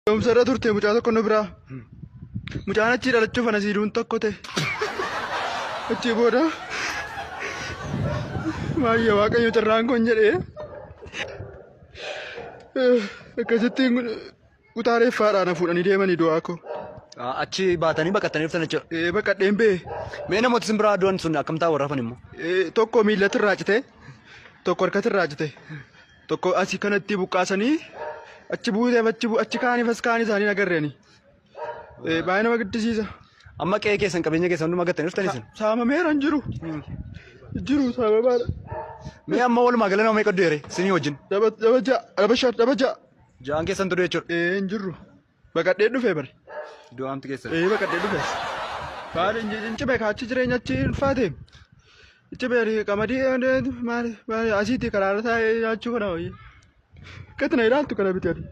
Sarara turte mucaa tokko nu biraa. Mucaan achi dhalachuuf ana siiduun tokko ta'e. Achi booda maayya waaqayyo carraan kun jedhee akkasitti utaareeffaadhaan fuudhanii deemanii du'aa koo. Achi baatanii baqatanii dhuftan jechuudha. Baqadheen bee. Mee namooti sin biraa du'an sun akkam ta'a warra hafan immoo? Tokko miillatti irraa cite, tokko harkatti irraa cite, tokko asii kanatti buqqaasanii achi buuteef achi kaaniif as kaanii isaanii agarreeni. Baay'ee nama gaddisiisa. Amma qe'ee keessan qabeenya keessan hunduma gattanii dhuftanii sin? Saamameera hin jiru. Jiru saamamaadha. Mee amma walumaa gala nama meeqa du'eere sinii wajjin? Dhaba ja'a. Ja'an keessan ture jechuudha. Hin jirru. Baqadhee dhufee bari. Du'aamti keessan? Baqadhee dhufee. Baadhi hin cibe kaachi jireenya achi ulfaate. Cibe qamadii maali asiitti karaarra taa'ee nyaachuu kana wayya. Akkatti na ilaaltu kana biti ati.